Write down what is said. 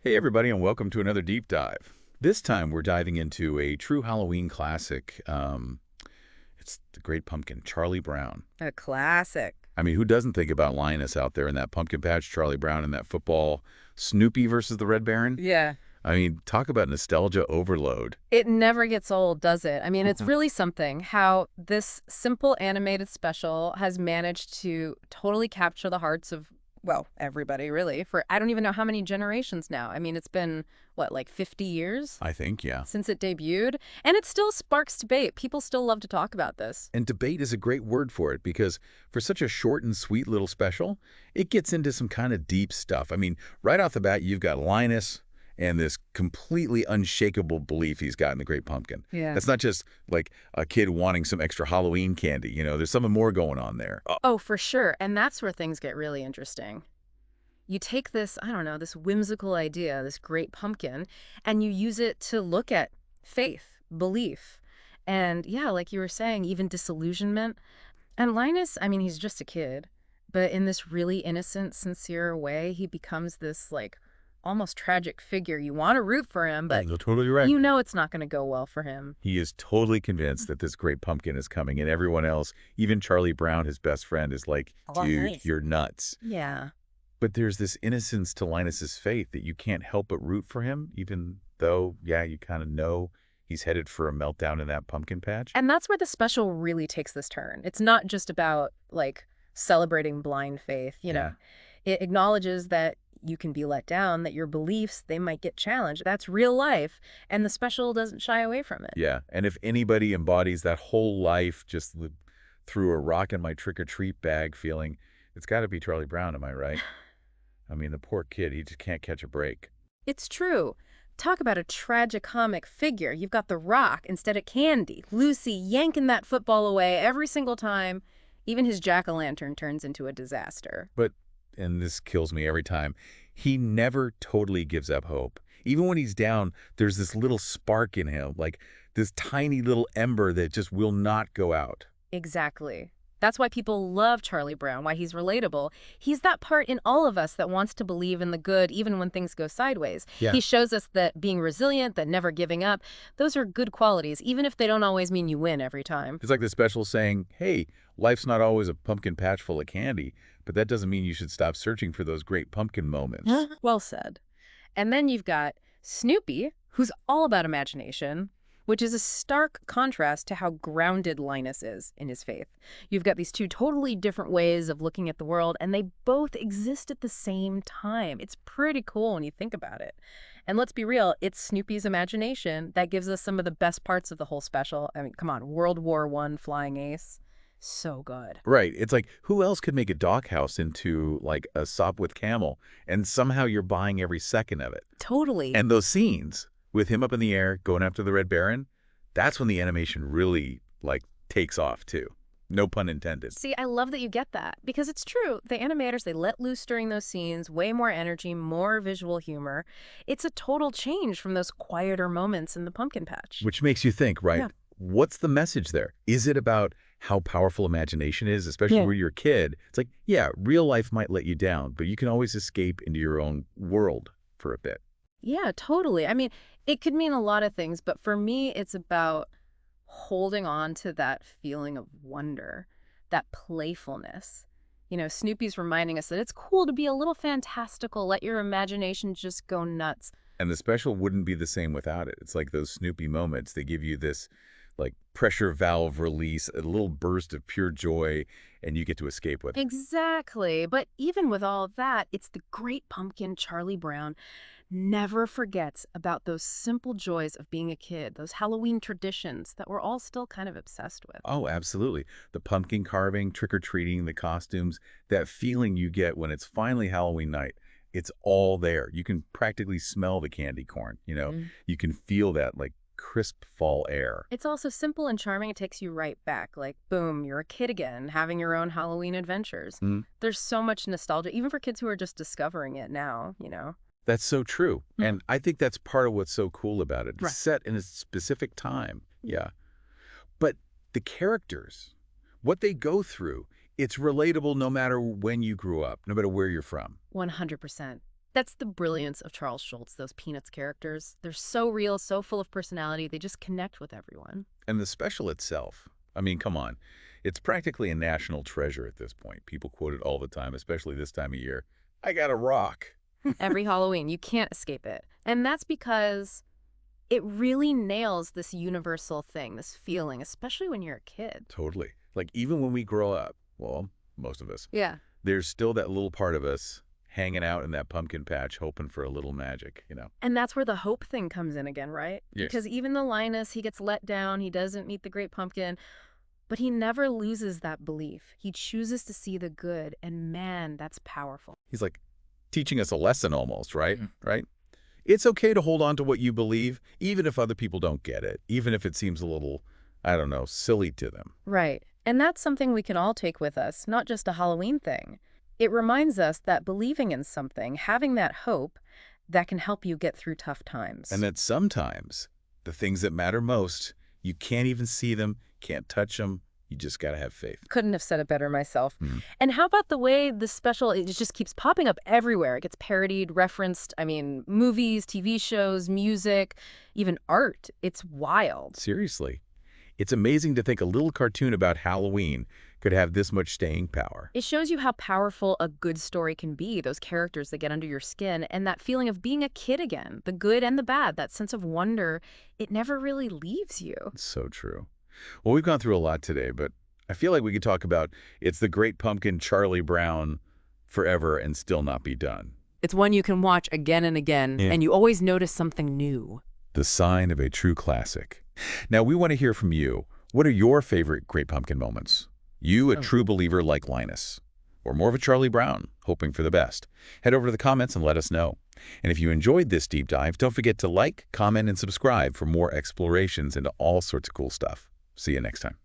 Hey everybody, and welcome to another deep dive. This time we're diving into a true Halloween classic. It's The Great Pumpkin, Charlie Brown. A classic. I mean, who doesn't think about Linus out there in that pumpkin patch, Charlie Brown in that football, Snoopy versus the Red Baron? Yeah. I mean, talk about nostalgia overload. It never gets old, does it? I mean, it's really something how this simple animated special has managed to totally capture the hearts of, well, everybody really, for I don't even know how many generations now. I mean, it's been, what, like 50 years I think, yeah. since it debuted? And it still sparks debate. People still love to talk about this. And debate is a great word for it because for such a short and sweet little special, it gets into some kind of deep stuff. I mean, right off the bat, you've got Linus and this completely unshakable belief he's got in the Great Pumpkin. Yeah. That's not just like a kid wanting some extra Halloween candy. There's something more going on there. Oh, for sure. And that's where things get really interesting. You take this, I don't know, this whimsical idea, this great pumpkin, and you use it to look at faith, belief, and yeah, like you were saying, even disillusionment. And Linus, I mean, he's just a kid, but in this really innocent, sincere way, he becomes this, like, almost tragic figure. You want to root for him, but You're totally right. you know it's not going to go well for him. He is totally convinced that this Great Pumpkin is coming, and everyone else, even Charlie Brown, his best friend, is like, Oh, dude, nice. you're nuts. Yeah. But there's this innocence to Linus's faith that you can't help but root for him, even though, yeah, you kind of know he's headed for a meltdown in that pumpkin patch. And that's where the special really takes this turn. It's not just about, like, celebrating blind faith, you know. It acknowledges that you can be let down, that your beliefs, they might get challenged. That's real life, and the special doesn't shy away from it. Yeah, and if anybody embodies that whole life just threw a rock in my trick-or-treat bag feeling, it's got to be Charlie Brown, am I right? I mean, the poor kid, he just can't catch a break. It's true. Talk about a tragicomic figure. You've got the rock instead of candy. Lucy yanking that football away every single time. Even his jack-o'-lantern turns into a disaster. But, and this kills me every time, he never totally gives up hope. Even when he's down, there's this little spark in him, like this tiny little ember that just will not go out. Exactly. That's why people love Charlie Brown, why he's relatable. He's that part in all of us that wants to believe in the good even when things go sideways. Yeah. He shows us that being resilient, that never giving up, those are good qualities, even if they don't always mean you win every time. It's like the special saying, hey, life's not always a pumpkin patch full of candy, but that doesn't mean you should stop searching for those great pumpkin moments. Well said. And then you've got Snoopy, who's all about imagination, which is a stark contrast to how grounded Linus is in his faith. You've got these two totally different ways of looking at the world, and they both exist at the same time. It's pretty cool when you think about it. And let's be real, it's Snoopy's imagination that gives us some of the best parts of the whole special. I mean, come on, World War I flying ace. So good. Right. It's like, who else could make a doghouse into like a sop with camel? And somehow you're buying every second of it. Totally. And those scenes with him up in the air going after the Red Baron, that's when the animation really like takes off too. No pun intended. See, I love that you get that because it's true. The animators, they let loose during those scenes, way more energy, more visual humor. It's a total change from those quieter moments in the pumpkin patch. Which makes you think, right? Yeah. What's the message there? Is it about how powerful imagination is, especially Yeah. when you're a kid? It's like, yeah, real life might let you down, but you can always escape into your own world for a bit. Yeah, totally. I mean, it could mean a lot of things, but for me, it's about holding on to that feeling of wonder, that playfulness. You know, Snoopy's reminding us that it's cool to be a little fantastical, let your imagination just go nuts. And the special wouldn't be the same without it. It's like those Snoopy moments. They give you this like pressure valve release, a little burst of pure joy, and you get to escape with it. Exactly. But even with all of that, it's the great pumpkin Charlie Brown never forgets about those simple joys of being a kid, those Halloween traditions that we're all still kind of obsessed with. Oh, absolutely. The pumpkin carving, trick-or-treating, the costumes, that feeling you get when it's finally Halloween night. It's all there. You can practically smell the candy corn, You can feel that like crisp fall air. It's also simple and charming. It takes you right back. Like, boom, you're a kid again, having your own Halloween adventures. Mm. There's so much nostalgia, even for kids who are just discovering it now. That's so true. Mm. And I think that's part of what's so cool about it. It's Right. set in a specific time. Yeah. But the characters, what they go through, it's relatable no matter when you grew up, no matter where you're from. 100%. That's the brilliance of Charles Schultz, those Peanuts characters. They're so real, so full of personality, they just connect with everyone. And the special itself, I mean, come on. It's practically a national treasure at this point. People quote it all the time, especially this time of year. I got a rock. Every Halloween, you can't escape it. And that's because it really nails this universal thing, this feeling, especially when you're a kid. Totally. Like, even when we grow up, well, most of us, Yeah. there's still that little part of us hanging out in that pumpkin patch hoping for a little magic, you know? And that's where the hope thing comes in again, right? Yes. Because even though Linus, he gets let down, he doesn't meet the great pumpkin, but he never loses that belief. He chooses to see the good, and man, that's powerful. He's like teaching us a lesson almost, right? Right? It's okay to hold on to what you believe, even if other people don't get it, even if it seems a little, I don't know, silly to them. Right. And that's something we can all take with us, not just a Halloween thing. It reminds us that believing in something, having that hope, that can help you get through tough times. And that sometimes the things that matter most, you can't even see them, can't touch them. You just got to have faith. Couldn't have said it better myself. Mhm. And how about the way the special, it just keeps popping up everywhere. It gets parodied, referenced, movies, TV shows, music, even art. It's wild. Seriously. It's amazing to think a little cartoon about Halloween could have this much staying power. It shows you how powerful a good story can be, those characters that get under your skin, and that feeling of being a kid again, the good and the bad, that sense of wonder, it never really leaves you. It's so true. Well, we've gone through a lot today, but I feel like we could talk about It's the Great Pumpkin, Charlie Brown forever and still not be done. It's one you can watch again and again, Yeah. and you always notice something new. The sign of a true classic. Now, we want to hear from you. What are your favorite Great Pumpkin moments? You, a true believer like Linus, or more of a Charlie Brown, hoping for the best? Head over to the comments and let us know. And if you enjoyed this deep dive, don't forget to like, comment, and subscribe for more explorations into all sorts of cool stuff. See you next time.